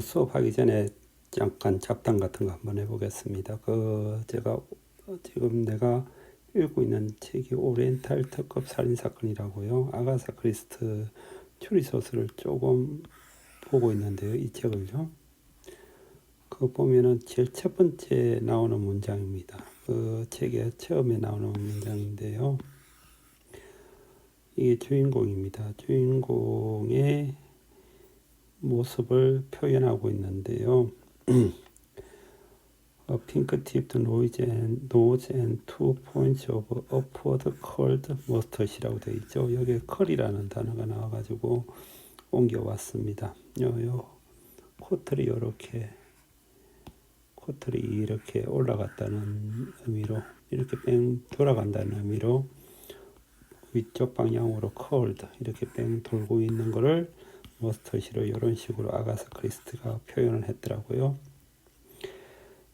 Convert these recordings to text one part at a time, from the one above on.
수업하기 전에 잠깐 잡담 같은 거 한번 해보겠습니다. 제가 지금 내가 읽고 있는 책이 오리엔탈 특급 살인사건이라고요. 아가사 크리스트 추리소설을 조금 보고 있는데요. 이 책을요. 그거 보면은 제일 첫 번째 나오는 문장입니다. 그 책의 처음에 나오는 문장인데요. 이게 주인공입니다. 주인공의 모습을 표현하고 있는데요. A pink-tipped nose and 2 points of upward curled mustache라고 되어 있죠. 여기에 컬이라는 단어가 나와가지고 옮겨왔습니다. 코털이 이렇게 올라갔다는 의미로, 이렇게 뺑 돌아간다는 의미로 위쪽 방향으로 curled 이렇게 뺑 돌고 있는 거를 머스터시로 이런 식으로 아가사 크리스티가 표현을 했더라고요.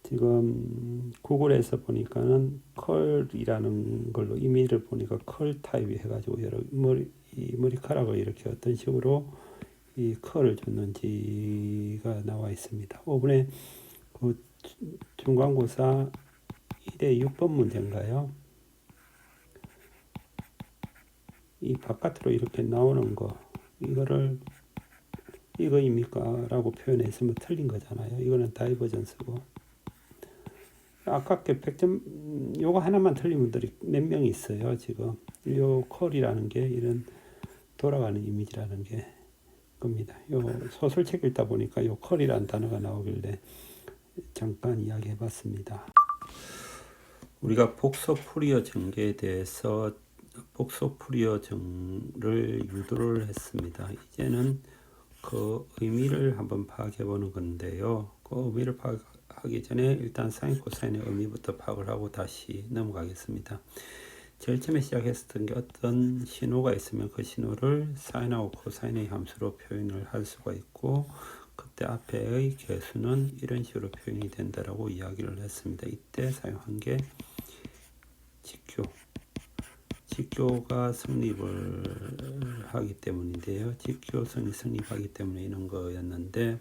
지금 구글에서 보니까는 컬이라는 걸로 이미지를 보니까 컬 타입이 해가지고 여러 머리카락을 이렇게 어떤 식으로 이 컬을 줬는지가 나와 있습니다. 5번에 그 중간고사 1에 6번 문제인가요? 이 바깥으로 이렇게 나오는 거, 이거입니까? 라고 표현했으면 틀린 거잖아요. 이거는 다이버전스고. 아깝게 100점, 요거 하나만 틀린 분들이 몇 명 있어요, 지금. 요 컬이라는 게 이런 돌아가는 이미지라는 게 겁니다. 요 소설책 읽다 보니까 요 컬이라는 단어가 나오길래 잠깐 이야기해 봤습니다. 우리가 복소 푸리어 전개에 대해서 복소 푸리어 정를 유도를 했습니다. 이제는 그 의미를 한번 파악해 보는 건데요. 그 의미를 파악하기 전에 일단 사인 코사인의 의미부터 파악을 하고 다시 넘어가겠습니다. 제일 처음에 시작했었던 게 어떤 신호가 있으면 그 신호를 사인하고 코사인의 함수로 표현을 할 수가 있고, 그때 앞에의 개수는 이런 식으로 표현이 된다라고 이야기를 했습니다. 이때 사용한 게 직교가 성립을 하기 때문인데요. 직교성이 성립하기 때문에 이런 거였는데,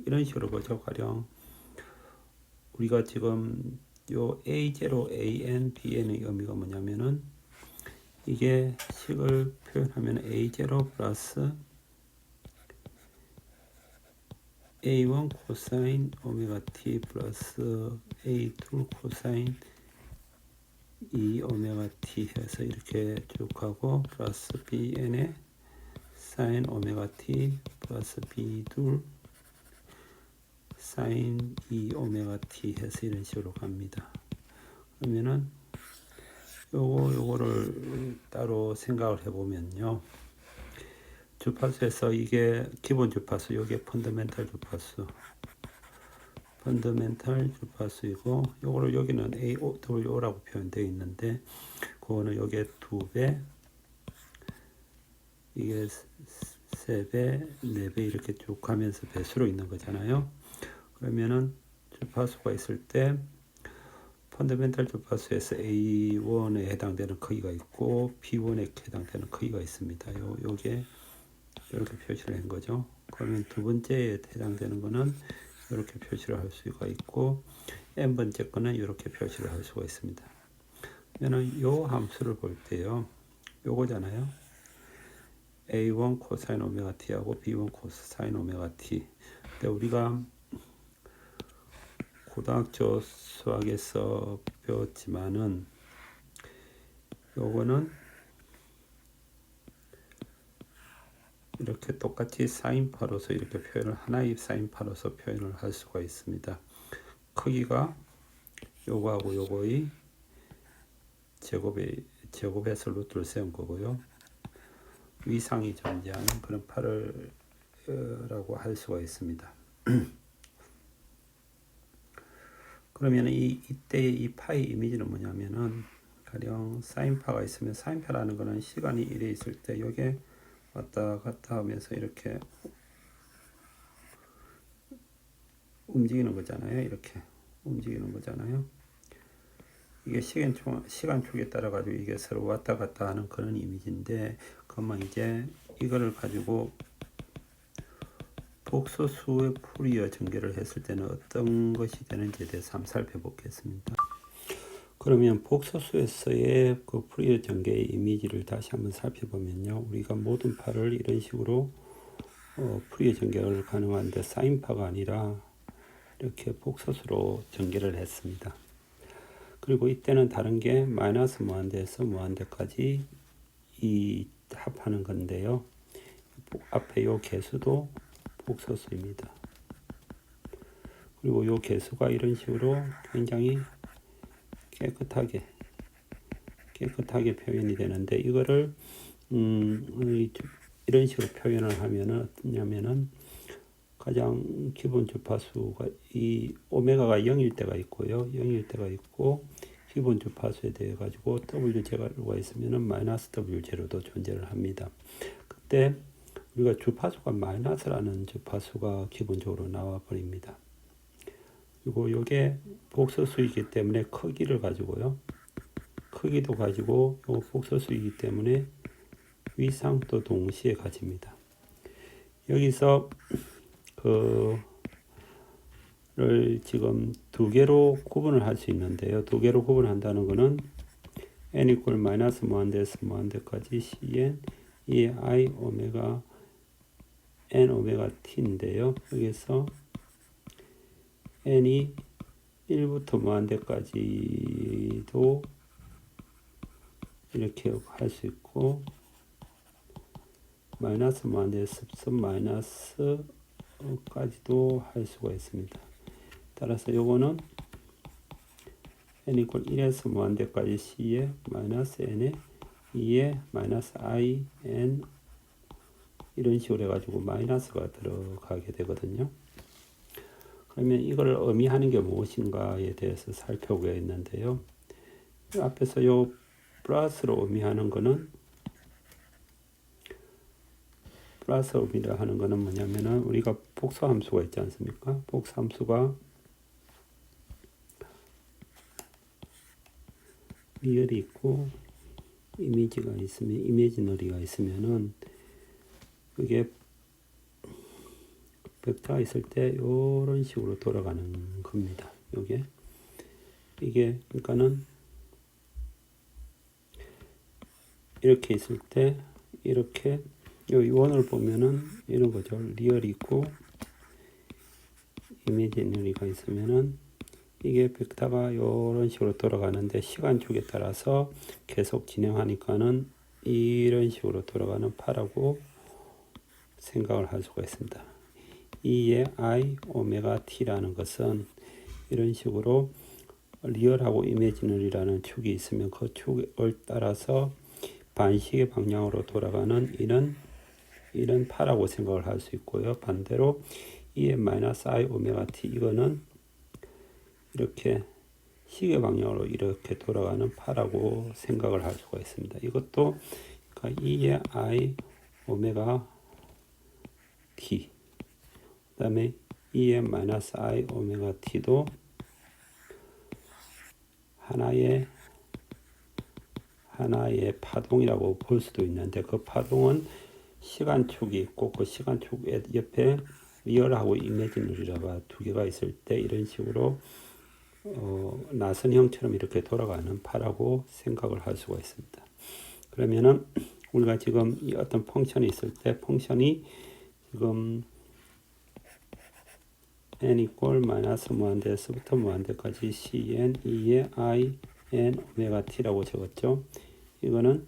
이런 식으로 보죠. 가령 우리가 지금 요 A0, AN, BN의 의미가 뭐냐면은 이게 식을 표현하면 A0 플러스 A1 코사인 오메가 T 플러스 A2 코사인 2 오메가 T 해서 이렇게 쭉 가고 플러스 BN의 사인 오메가 T 플러스 B2 사인 2 오메가 T 해서 이런 식으로 갑니다. 그러면은 요거를 따로 생각을 해보면요. 주파수에서 이게 기본 주파수, 요게 펀더멘탈 주파수이고, 요거를 여기는 AO라고 표현되어 있는데, 그거는 요게 2배, 이게 3배, 4배 이렇게 쭉 가면서 배수로 있는 거잖아요. 그러면은 주파수가 있을 때 펀더멘탈 주파수에서 A1에 해당되는 크기가 있고 B1에 해당되는 크기가 있습니다. 요게 이렇게 표시를 한 거죠. 그러면 두 번째에 해당되는 거는 이렇게 표시를 할 수가 있고 n번째 거는 이렇게 표시를 할 수가 있습니다. 그러면 요 함수를 볼 때요. 요거잖아요. A1 코사인 오메가 T하고 B1 코사인 오메가 T. 근데 우리가 고등학교 수학에서 배웠지만은 요거는 이렇게 똑같이 사인파로서 이렇게 표현을 하나의 사인파로서 표현을 할 수가 있습니다. 크기가 요거하고 요거의 제곱에서 루트를 세운 거고요. 위상이 존재하는 그런 파를 라고 할 수가 있습니다. 그러면 이때의 이 파의 이미지는 뭐냐면은 가령 사인파가 있으면 사인파라는 거는 시간이 이래 있을 때 여기에 왔다 갔다 하면서 이렇게 움직이는 거잖아요. 이렇게 움직이는 거잖아요. 이게 시간축에 따라 가지고 이게 서로 왔다 갔다 하는 그런 이미지인데, 그러면 이제 이거를 가지고 복소수의 푸리어 전개를 했을 때는 어떤 것이 되는지에 대해서 한번 살펴보겠습니다. 그러면 복소수에서의 그 푸리어 전개의 이미지를 다시 한번 살펴보면요. 우리가 모든 파를 이런 식으로 푸리어 전개를 가능한데 사인파가 아니라 이렇게 복소수로 전개를 했습니다. 그리고 이때는 다른 게 마이너스 무한대에서 무한대까지 이 합하는 건데요. 앞에 요 개수도 복소수입니다. 그리고 요 개수가 이런 식으로 굉장히 깨끗하게 표현이 되는데 이거를 이런 식으로 표현을 하면은 어떠냐면은 가장 기본 주파수가 이 오메가가 0일 때가 있고요. 0일 때가 있고 기본 주파수에 대해 가지고 W0가 있으면은 마이너스 W0도 존재를 합니다. 그때 우리가 주파수가 마이너스라는 주파수가 기본적으로 나와 버립니다. 그리고 이게 복소수이기 때문에 크기를 가지고요. 크기도 가지고 요 복소수이기 때문에 위상도 동시에 가집니다. 여기서 를 지금 두 개로 구분을 할 수 있는데요. 두 개로 구분한다는 것은 n 이퀄 마이너스 무한대에서 무한대까지 cn 이 i 오메가 n 오메가 t인데요. 여기서 n이 1부터 무한대까지도 이렇게 할 수 있고 마이너스 무한대 습선 마이너스까지도 할 수가 있습니다. 따라서 요거는 n 이퀄 1에서 무한대까지 c에 마이너스 n에 2에 마이너스 i n 이런 식으로 해가지고 마이너스가 들어가게 되거든요. 그러면 이걸 의미하는 게 무엇인가에 대해서 살펴보겠는데요. 앞에서 요 플러스로 의미하는 거는 플러스 의미를 하는 거는 뭐냐면은 우리가 복수함수가 있지 않습니까? 복수함수가 리얼이 있고 이미지가 있으면 이미지너리가 있으면은 그게 벡터가 있을 때 이런 식으로 돌아가는 겁니다. 이게 그러니까는 이렇게 있을 때 이렇게 이 원을 보면은 이런 거죠. 리얼이 있고 이미지너리가 있으면은 이게 벡터가 이런 식으로 돌아가는데 시간축에 따라서 계속 진행하니까는 이런 식으로 돌아가는 파라고 생각을 할 수가 있습니다. 2의 i 오메가 t라는 것은 이런 식으로 리얼하고 이미지너리라는 축이 있으면 그 축을 따라서 반시계 방향으로 돌아가는 이런 파라고 생각을 할 수 있고요. 반대로 2의 마이너스 i 오메가 t 이거는 이렇게 시계 방향으로 이렇게 돌아가는 파라고 생각을 할 수가 있습니다. 이것도 그러니까 2의 i 오메가 t 그 다음에 2의 마이너스 i 오메가 t도 하나의 파동이라고 볼 수도 있는데 그 파동은 시간축이 있고 그 시간축 옆에 리얼하고 이미지너리가 두 개가 있을 때 이런 식으로 나선형처럼 이렇게 돌아가는 파라고 생각을 할 수가 있습니다. 그러면은 우리가 지금 이 어떤 펑션이 있을 때 펑션이 지금 n 이퀄 마이너스 무한대에서부터 무한대까지 cn 2의 i n 오메가 t라고 적었죠. 이거는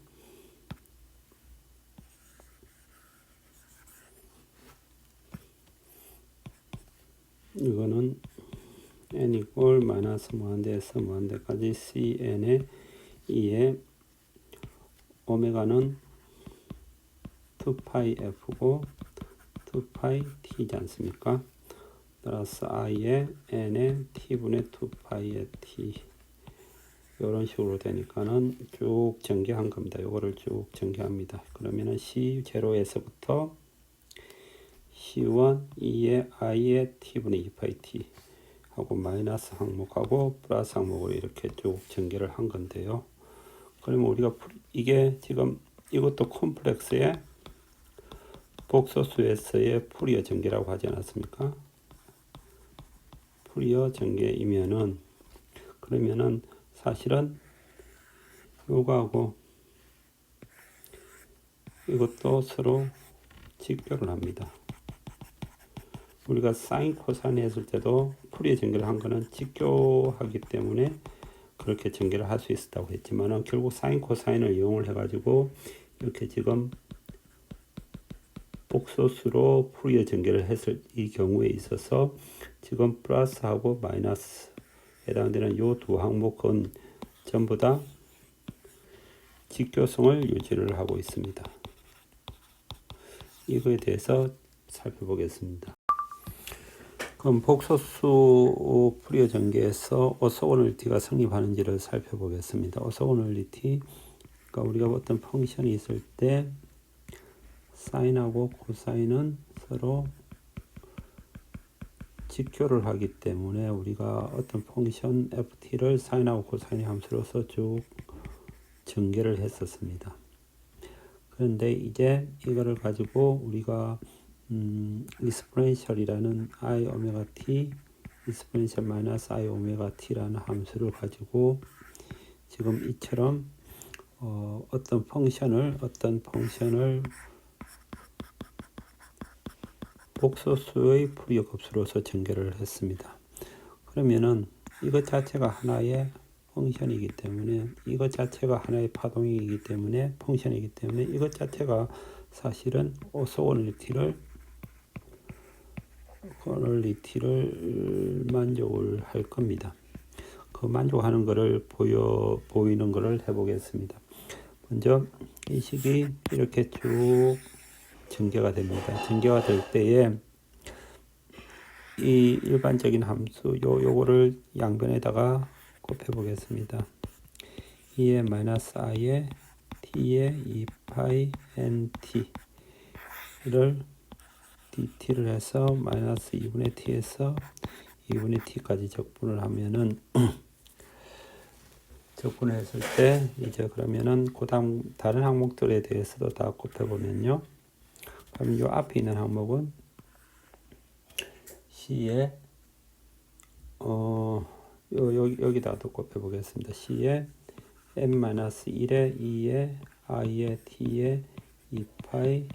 n 이퀄 마이너스 무한대에서 무한대까지 cn의 2의 오메가는 2파이 f고 2파이 t이지 않습니까? 따라서 i의 n의 t분의 2파이의 t 이런 식으로 되니까는 쭉 전개한 겁니다. 이거를 쭉 전개합니다. 그러면은 C0에서부터 C1 2의 i의 t분의 2파이 t 하고 마이너스 항목하고 플러스 항목으로 이렇게 쭉 전개를 한 건데요. 그러면 우리가 이게 지금 이것도 콤플렉스의 복소수에서의 푸리어 전개라고 하지 않았습니까? 푸리어 전개이면은 그러면은 사실은 요거하고 이것도 서로 직교를 합니다. 우리가 사인 코사인 했을 때도 푸리어 전개를 한 거는 직교하기 때문에 그렇게 전개를 할 수 있었다고 했지만은 결국 사인 코사인을 이용을 해가지고 이렇게 지금 복소수로 푸리어 전개를 했을 이 경우에 있어서 지금 플러스하고 마이너스 해당되는 이 두 항목은 전부 다 직교성을 유지를 하고 있습니다. 이거에 대해서 살펴보겠습니다. 그럼 복소수 푸리어 전개에서 오소고널리티가 성립하는지를 살펴보겠습니다. 오소고널리티, 그러니까 우리가 어떤 펑션이 있을 때 사인하고 코사인은 서로 직교를 하기 때문에 우리가 어떤 펑션 ft를 사인하고 코사인의 함수로서 쭉 전개를 했었습니다. 그런데 이제 이거를 가지고 우리가 exponential이라는 i 오메가 t, exponential 마이너스 i 오메가 t라는 함수를 가지고 지금 이처럼 어떤 펑션을 복소수의 푸리어 급수로서 전개를 했습니다. 그러면은 이것 자체가 하나의 펑션이기 때문에 이것 자체가 하나의 파동이기 때문에 펑션이기 때문에 이것 자체가 사실은 오소고널리티를 만족을 할 겁니다. 그 만족하는 것을 보이는 것을 해보겠습니다. 먼저 이 식이 이렇게 쭉 전개가 됩니다. 전개가 될 때에 이 일반적인 함수 요거를 양변에다가 곱해 보겠습니다. 2의 마이너스 i의 t의 2파이 nt를 dt를 해서 마이너스 2분의 t에서 2분의 t까지 적분을 하면은 적분을 했을 때 이제 그러면은 그다음 다른 항목들에 대해서도 다 곱해 보면요. 그럼 이 앞에 있는 항목은 C에 여기다도 곱해 보겠습니다. C에 n-1에 2에 i에 t에 2파이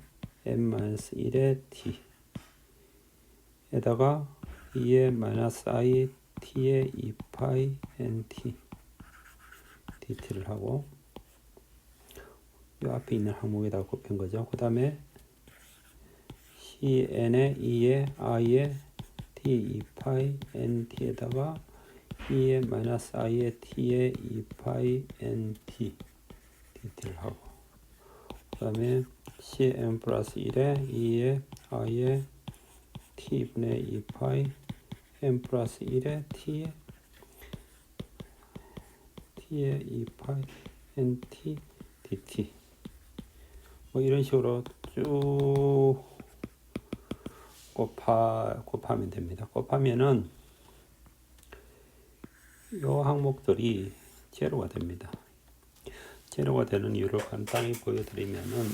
n-1에 t 에다가 2에 마이너스 i t에 2파이 nt dt를 하고 이 앞에 있는 항목에다 곱한 거죠. 그 다음에 cn에 2에 i에 t 2파이 nt에다가 2에 마이너스 i에 t에 2파이 nt dt를 하고 그 다음에 cn 플러스 1에 2에 i에 t분의 2파이 n 플러스 1에 t에 2파이 nt dt 뭐 이런 식으로 쭉 곱하면 됩니다. 곱하면은 이 항목들이 제로가 됩니다. 제로가 되는 이유를 간단히 보여드리면은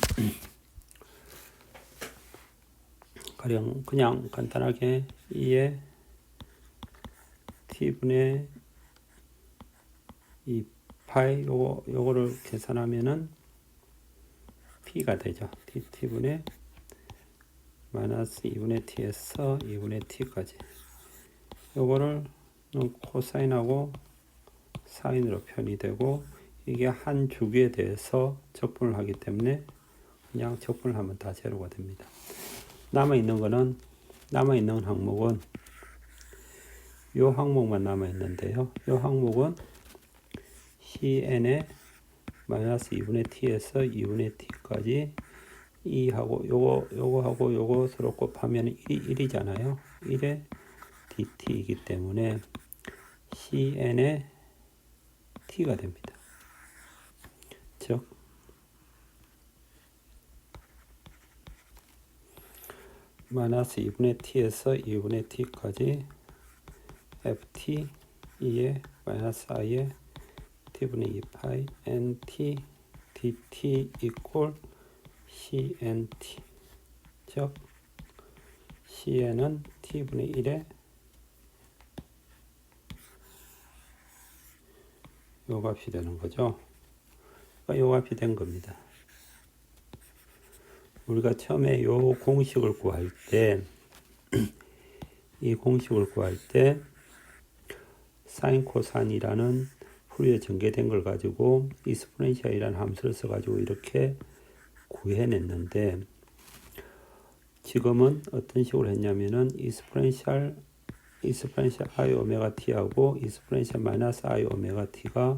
그냥 간단하게 2의 t분의 2파이 요거를 계산하면은 p가 되죠. t분의 마이너스 2분의 t에서 2분의 t까지 요거를 코사인하고 사인으로 표현이 되고 이게 한 주기에 대해서 적분을 하기 때문에 그냥 적분을 하면 다 제로가 됩니다. 남아있는 항목은 이 항목만 남아있는데요. 이 항목은 cn의 마이너스 2분의 t에서 2분의 t까지 2하고 요거하고 요거 서로 곱하면 1이잖아요. 1의 dt이기 때문에 cn의 t가 됩니다. 즉 마이너스 2분의 t에서 2분의 t까지 ft 2의 마이너스 i의 t분의 2파이 nt dt 이꼴 cnt 즉 C에는 T분의 1에 요 값이 되는 거죠. 요 값이 된 겁니다. 우리가 처음에 요 공식을 구할 때, 이 공식을 구할 때 사인 코사인이라는 풀이에 전개된 걸 가지고 익스포넨셜이라는 함수를 써가지고 이렇게 구해냈는데, 지금은 어떤 식으로 했냐면은 익스포넨셜 I 오메가 t하고 익스포넨셜 마이너스 I 오메가 t가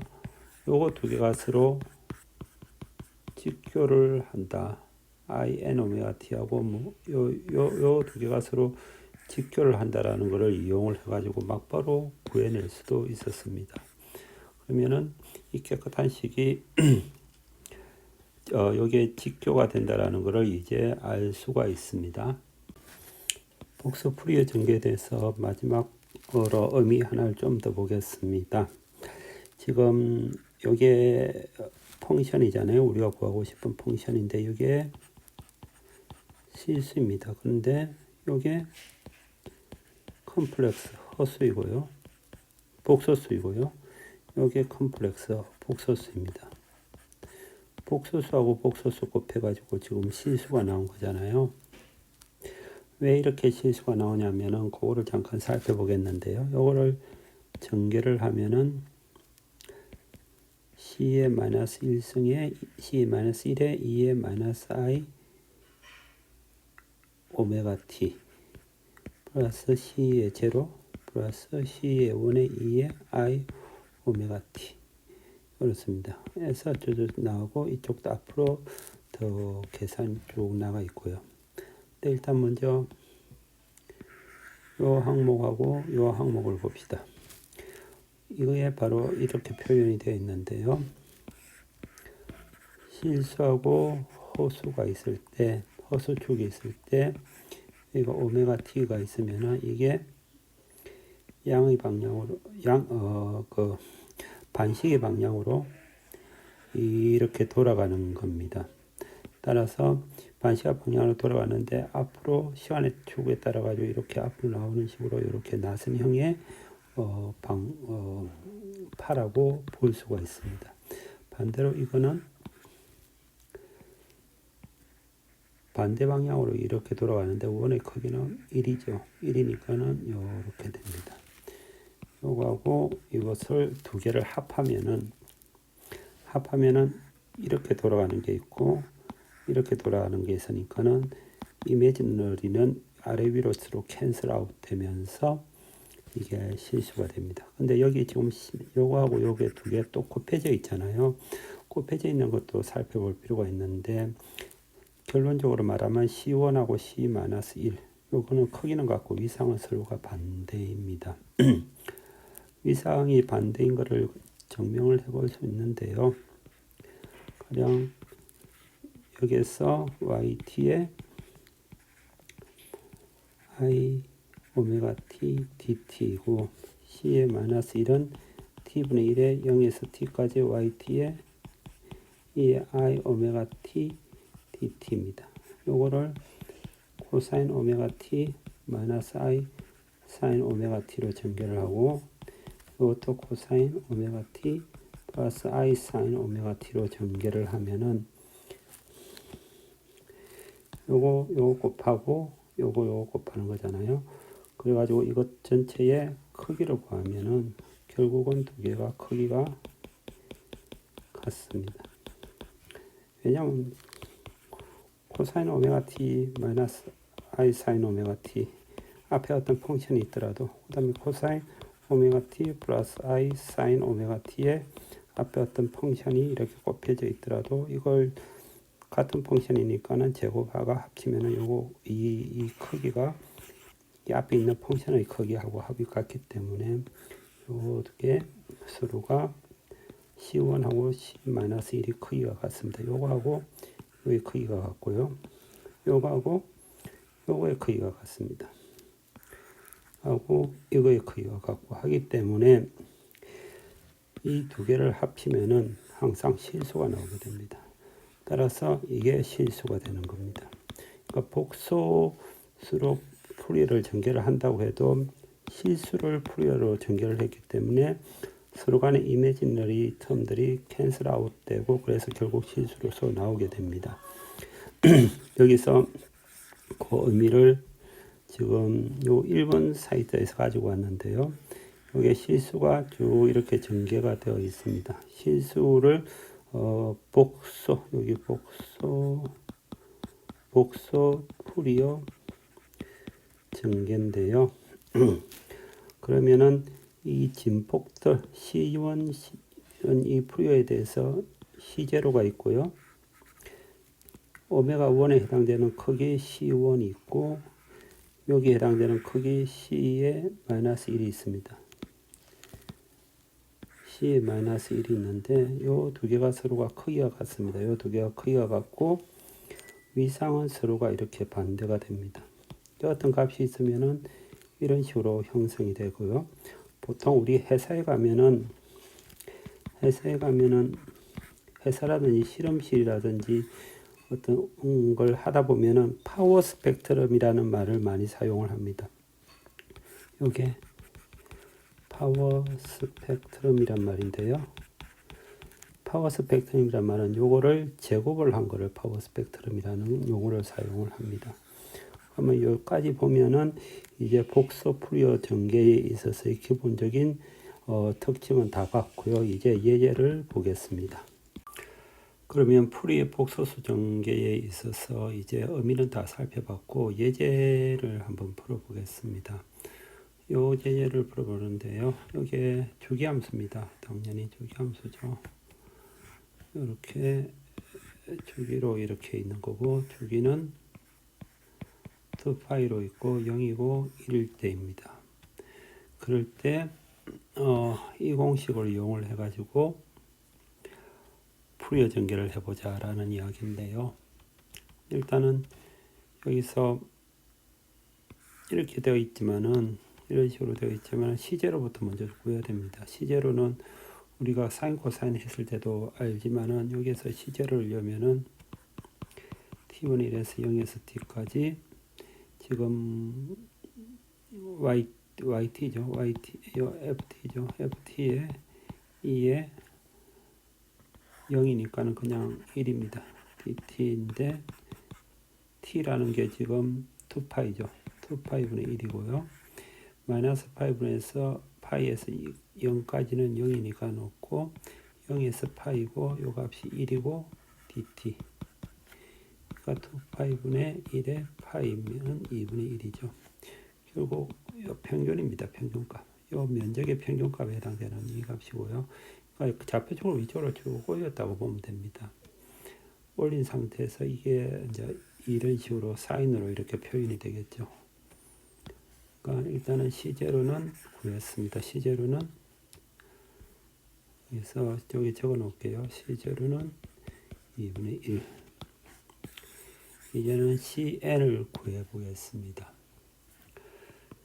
요거 두 개 값으로 직교를 한다. I n 오메가 t하고 요 두 개 값으로 직교를 한다라는 것을 이용을 해가지고 막바로 구해낼 수도 있었습니다. 그러면은 이 깨끗한 식이 여기에 직교가 된다라는 것을 이제 알 수가 있습니다. 복수 풀이의 전개에 대해서 마지막으로 의미 하나를 좀 더 보겠습니다. 지금 이게 펑션이잖아요. 우리가 구하고 싶은 펑션인데 이게 실수입니다. 그런데 이게 컴플렉스 허수이고요. 복소수이고요. 이게 컴플렉스 복소수입니다. 복소수하고 복소수 곱해가지고 지금 실수가 나온 거잖아요. 왜 이렇게 실수가 나오냐면은 그거를 잠깐 살펴보겠는데요. 요거를 전개를 하면은 C의 마이너스 1승에 C의 마이너스 1에 2의 마이너스 I 오메가 T 플러스 C의 제로 플러스 C의 1에 2의 I 오메가 T 그렇습니다. 해서 쭉 나오고 이쪽도 앞으로 더 계산이 쭉 나가 있고요. 일단 먼저 요 항목하고 요 항목을 봅시다. 이거에 바로 이렇게 표현이 되어 있는데요. 실수하고 호수가 있을 때, 허수축이 있을 때, 이거 오메가 t가 있으면은 이게 양의 방향으로, 반식의 방향으로 이렇게 돌아가는 겁니다. 따라서 반시간 방향으로 돌아가는데 앞으로 시간의 축에 따라 가지고 이렇게 앞으로 나오는 식으로 이렇게 나선형의 파라고 볼 수가 있습니다. 반대로 이거는 반대 방향으로 이렇게 돌아가는데 원의 크기는 1이죠. 1이니까는 이렇게 됩니다. 요거하고 이것을 두 개를 합하면은 이렇게 돌아가는 게 있고 이렇게 돌아가는 게 있으니까는 이미지너리는 아래 위로 서로 캔슬 아웃 되면서 이게 실수가 됩니다. 근데 여기 지금 요거하고 요게 두 개 또 곱해져 있잖아요. 곱해져 있는 것도 살펴볼 필요가 있는데 결론적으로 말하면 C1하고 C-1 요거는 크기는 같고 위상은 서로가 반대입니다. 위상이 반대인 것을 증명을 해볼 수 있는데요. 가령 여기에서 yt에 I 오메가 t dt이고 c의 마이너스 1은 t분의 1에 0에서 t까지 yt에 이 I 오메가 t dt입니다. 요거를 코사인 오메가 t 마이너스 I 사인 오메가 t로 전개를 하고 이것도 코사인 오메가 t 플러스 I 사인 오메가 t로 전개를 하면은 요거 곱하고 요거 곱하는 거잖아요. 그래가지고 이것 전체의 크기를 구하면은 결국은 두 개가 크기가 같습니다. 왜냐면 코사인 오메가 t 마이너스 I 사인 오메가 t 앞에 어떤 펑션이 있더라도 그 다음에 코사인 오메가 t 플러스 I 사인 오메가 t에 앞에 어떤 펑션이 이렇게 곱해져 있더라도 이걸 같은 펑션이니까는 제곱하고 합치면은 요거 이 크기가 이 앞에 있는 펑션의 크기하고 합이 같기 때문에 요 두 개 서로가 C1하고 C-1이 크기가 같습니다. 요거하고 요의 크기가 같고요. 요거하고 요거의 크기가 같습니다. 하고 이거의 크기가 같고 하기 때문에 이 두 개를 합치면은 항상 실수가 나오게 됩니다. 따라서 이게 실수가 되는 겁니다. 그러니까 복소수로 푸리어를 전개를 한다고 해도 실수를 푸리어로 전개를 했기 때문에 서로 간의 이미지너리 텀들이 캔슬 아웃되고 그래서 결국 실수로서 나오게 됩니다. 여기서 그 의미를 지금 요 일본 사이트에서 가지고 왔는데요. 여기에 실수가 쭉 이렇게 전개가 되어 있습니다. 실수를 복소 여기 복소 푸리어 전개인데요. 그러면은 이 진폭들 C1 이 푸리어에 대해서 C0가 있고요. 오메가 1에 해당되는 크기 C1이 있고 여기에 해당되는 크기 C에 마이너스 1이 있습니다. C에 마이너스 1이 있는데 요 두 개가 서로가 크기가 같습니다. 요 두 개가 크기가 같고 위상은 서로가 이렇게 반대가 됩니다. 어떤 값이 있으면은 이런 식으로 형성이 되고요. 보통 우리 회사에 가면은 회사라든지 실험실이라든지 어떤 걸 하다 보면은 파워 스펙트럼이라는 말을 많이 사용을 합니다. 이게 파워 스펙트럼이란 말인데요. 파워 스펙트럼이란 말은 요거를 제곱을 한 거를 파워 스펙트럼이라는 용어를 사용을 합니다. 그러면 여기까지 보면은 이제 복소 푸리어 전개에 있어서의 기본적인 특징은 다 봤고요. 이제 예제를 보겠습니다. 그러면 푸리어 복소수 전개에 있어서 이제 의미는 다 살펴봤고 예제를 한번 풀어보겠습니다. 요 예제를 풀어보는데요. 이게 주기함수입니다. 당연히 주기함수죠. 이렇게 주기로 이렇게 있는 거고 주기는 2파이로 있고 0이고 1일 때입니다. 그럴 때 이 공식을 이용을 해가지고 푸리어 전개를 해보자 라는 이야기인데요. 일단은 여기서 이렇게 되어 있지만은 이런 식으로 되어 있지만 시제로부터 먼저 구해야 됩니다. 시제로는 우리가 사인 코사인 했을 때도 알지만은 여기서 시제로를 열면은 t분의 1에서 0에서 t까지 지금 yt죠. ft죠. ft에 2에 0이니까는 그냥 1입니다. dt인데 t라는 게 지금 2파이죠. 2파이분의 1이고요. 마이너스 파이분에서 파이에서 0까지는 0이니까 놓고 0에서 파이고 요 값이 1이고 dt 그러니까 2파이분의 1에 파이면 2분의 1이죠. 결국 요 평균입니다. 평균값. 요 면적의 평균값에 해당되는 이 값이고요. 그러니까 좌표적으로 위쪽으로 쭉 올렸다고 보면 됩니다. 올린 상태에서 이게 이제 이런 식으로 사인으로 이렇게 표현이 되겠죠. 그러니까 일단은 시제로는 구했습니다. 시제로는 그래서 여기 적어 놓을게요. 시제로는 2분의 1. 이제는 CN을 구해 보겠습니다.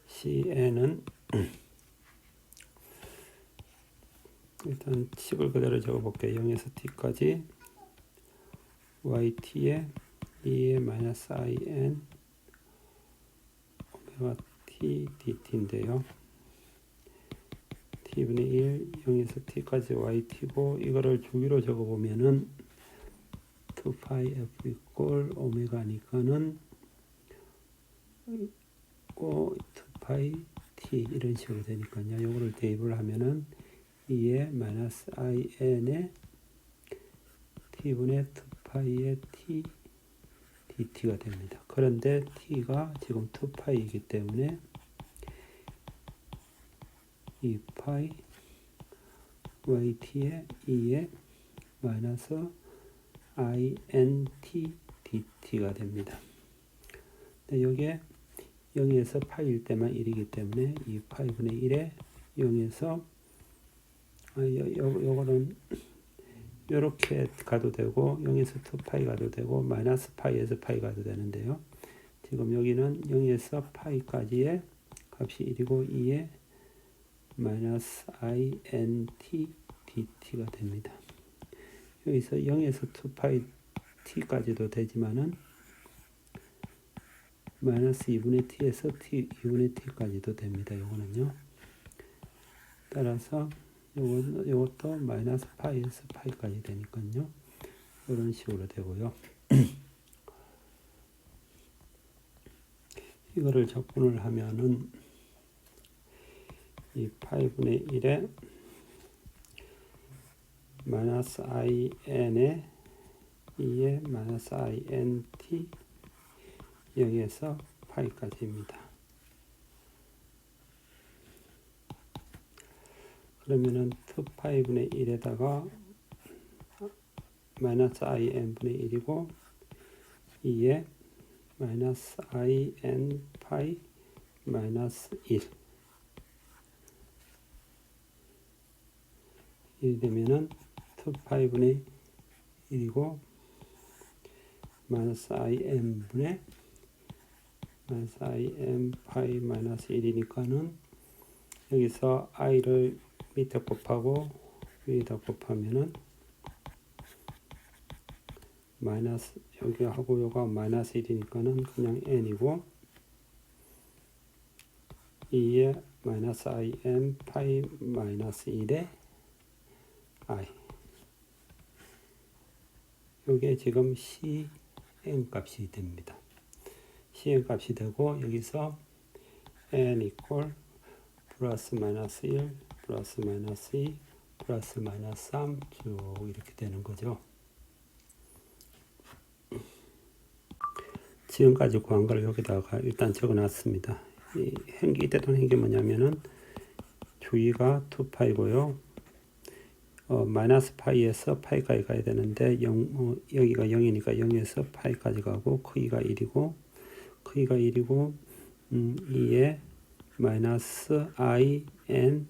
CN은 일단 식을 그대로 적어 볼게요. 0에서 t까지 yt에 2에 마이너스 in 오메가 t dt인데요. t분의 1 0에서 t까지 yt고 이거를 주기로 적어 보면은 2파이 f 이꼴 오메가니까는 2파이 t 이런 식으로 되니까요. 요거를 대입을 하면은 2에 마이너스 in에 t분의 2파이의 t dt가 됩니다. 그런데 t가 지금 2파이이기 때문에 2파이 yt의 2에 마이너스 int dt가 됩니다. 근데 여기에 0에서 파이일 때만 1이기 때문에 2파이분의 1에 0에서 요거는 이렇게 가도 되고 0에서 2파이 가도 되고 마이너스 파이에서 파이 가도 되는데요. 지금 여기는 0에서 파이까지의 값이 1이고 2에 마이너스 int dt가 됩니다. 여기서 0에서 2파이 t까지도 되지만은 마이너스 2분의 t에서 t 2분의 t까지도 됩니다. 요거는요. 따라서 요것도 마이너스 파이에서 파이까지 되니까요. 이런 식으로 되고요. 이거를 적분을 하면은 이 파이분의 1에 마이너스 in에 2에 마이너스 int 0에서 파이까지입니다. 그러면은 2파이분의 1에다가 마이너스 in분의 1이고 2에 마이너스 in 파이 마이너스 1이 되면은 2파이분의 1이고 마이너스 im분의 마이너스 im 파이 마이너스 1이니까는 여기서 i를 밑에 곱하고 위에다 곱하면은 마이너스 여기하고 요가 마이너스 1이니까는 그냥 n이고 2에 마이너스 im 파이 마이너스 1에 i 요게 지금 cn 값이 됩니다. cn 값이 되고 여기서 n 이퀄 플러스 마이너스 1 플러스 마이너스 2 플러스 마이너스 3 쭉 이렇게 되는 거죠. 지금까지 구한 걸 여기다가 일단 적어 놨습니다. 이 행기, 이때 행기 뭐냐면은 주기가 2파이고요. 마이너스 파이에서 파이까지 가야 되는데 여기가 0이니까 0에서 파이까지 가고 크기가 1이고 2에 마이너스 i n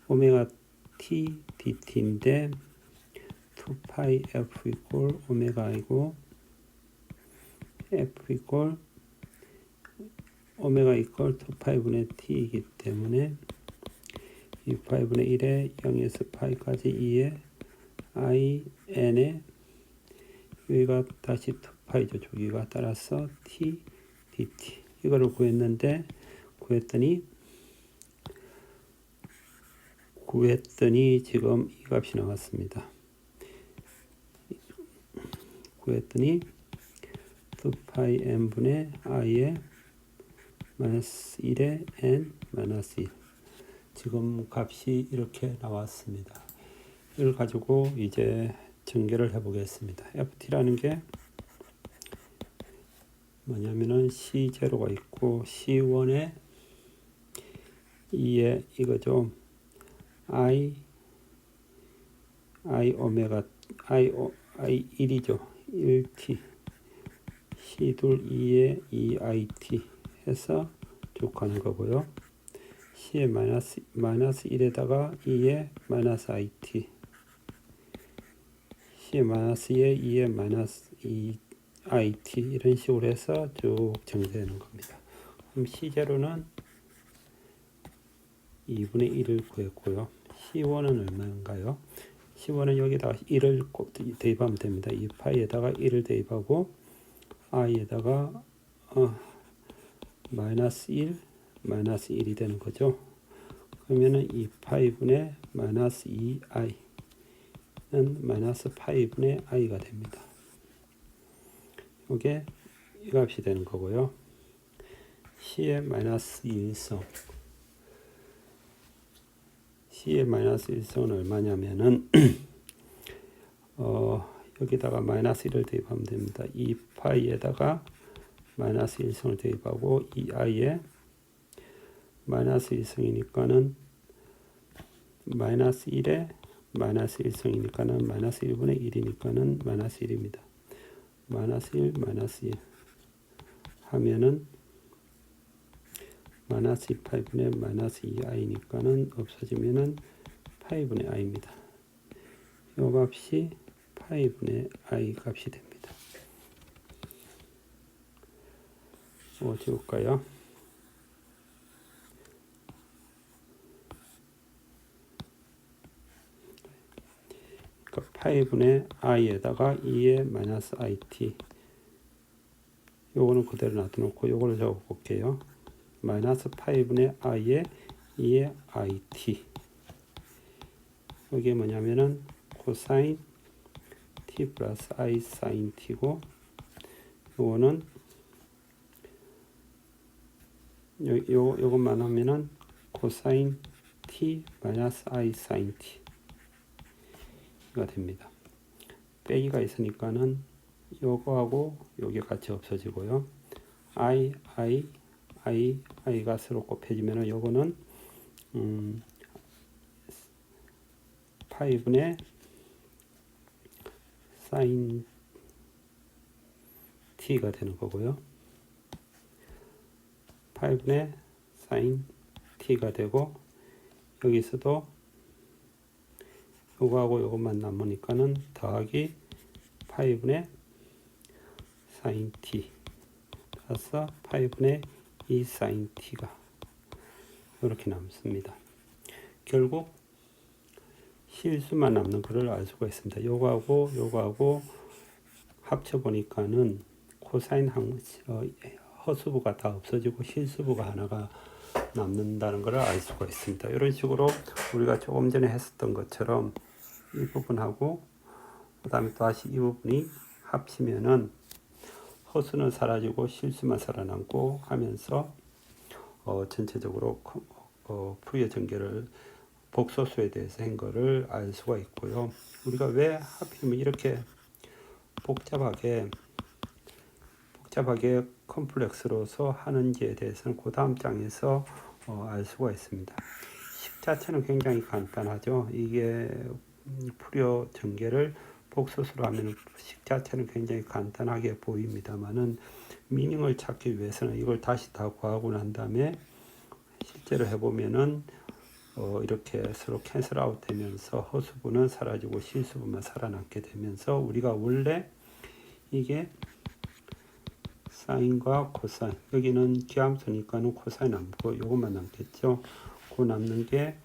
오메가 t dt인데 2파이 f 이퀄 오메가이고 f 이퀄 오메가 이퀄 2파이분의 t이기 때문에 2파이분의 1에 0에서 파이까지 2에 i n에 여기가 다시 2파이죠. 조기가 따라서 t dt 이거를 구했더니 지금 이 값이 나왔습니다. 구했더니 2파이 n분의 i에 마이너스 1에 n 마이너스 1 지금 값이 이렇게 나왔습니다. 이걸 가지고 이제 전개를 해 보겠습니다. ft라는 게 뭐냐면은 C0가 있고 C1에 2에 이거죠. I 오메가 I 1이죠. 1t C2 2에 2it 해서 쭉 가는 거고요. C에 마이너스 1에다가 2에 마이너스 it C에 마이너스 2에 2에 마이너스 2it 이런 식으로 해서 쭉 정리되는 겁니다. 그럼 C0는 2분의 1을 구했고요. C1은 얼마인가요? C1은 여기다가 1을 대입하면 됩니다. 이 파이에다가 1을 대입하고 i에다가 마이너스 1 마이너스 1이 되는 거죠. 그러면은 2파이분의 마이너스 2i는 마이너스 파이분의 i가 됩니다. 이게 이 값이 되는 거고요. C의 마이너스 1성 C의 마이너스 1성은 얼마냐면은 여기다가 마이너스 1을 대입하면 됩니다. 2파이에다가 마이너스 1성을 대입하고 2i에 마이너스 1성이니까는 마이너스 1에 마이너스 1성이니까는 마이너스 1분의 1이니까는 마이너스 1입니다. 마이너스 1 마이너스 1 하면은 마이너스 2파이분의 마이너스 2i니까는 없어지면은 파이분의 i입니다. 이 값이 파이분의 i 값이 됩니다. 지울까요? 파이분의 i에다가 2의 마이너스 it 요거는 그대로 놔둬놓고 요거를 적어볼게요. 마이너스 5분의 i에 2의 it. 여기에 뭐냐면은 코사인 t 플러스 i 사인 t고, 요거는 요것만 하면은 코사인 t 마이너스 i 사인 t가 됩니다. 빼기가 있으니까는 요거하고 요게 같이 없어지고요. i가 서로 곱해지면은 요거는 5분의 사인 t가 되는 거고요. 8분의 사인 t가 되고, 여기서도 요거하고 요것만 남으니까는 더하기 8분의 사인 t 플러스 8분의 2 사인 t가 이렇게 남습니다. 결국 실수만 남는 것을 알 수가 있습니다. 요거하고 합쳐 보니까는 코사인 허수부가 다 없어지고 실수부가 하나가 남는다는 것을 알 수가 있습니다. 이런 식으로 우리가 조금 전에 했었던 것처럼 이 부분하고 그 다음에 다시 이 부분이 합치면은 허수는 사라지고 실수만 살아남고 하면서 전체적으로 푸리어 전개를 복소수에 대해서 한 거를 알 수가 있고요. 우리가 왜 하필이면 이렇게 복잡하게 컴플렉스로서 하는지에 대해서는 그 다음 장에서 알 수가 있습니다. 식 자체는 굉장히 간단하죠. 이게 푸리어 전개를 복소수로 하면 식 자체는 굉장히 간단하게 보입니다만은 미닝을 찾기 위해서는 이걸 다시 다 구하고 난 다음에 실제로 해보면은 이렇게 서로 캔슬 아웃 되면서 허수부는 사라지고 실수부만 살아남게 되면서 우리가 원래 이게 사인과 코사인, 여기는 기함수니까는 코사인 남고 이것만 남겠죠. 그 남는 게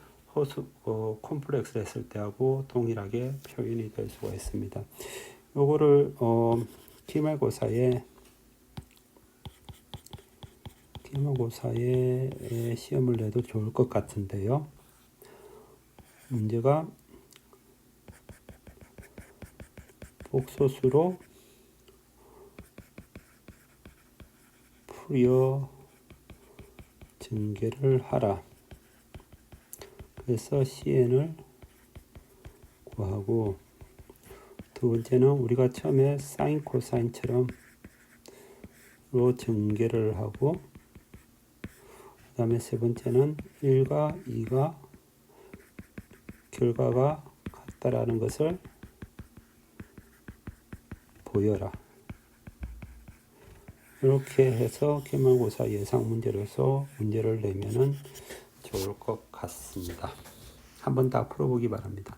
콤플렉스를 했을 때하고 동일하게 표현이 될 수가 있습니다. 요거를 기말고사에 시험을 내도 좋을 것 같은데요. 문제가 복소수로 푸리어 전개를 하라. 그래서 CN을 구하고, 두 번째는 우리가 처음에 사인 코사인처럼 로 전개를 하고, 그 다음에 세 번째는 1과 2가 결과가 같다라는 것을 보여라. 이렇게 해서 기말고사 예상 문제로서 문제를 내면은 좋을 것 같습니다. 한번 다 풀어보기 바랍니다.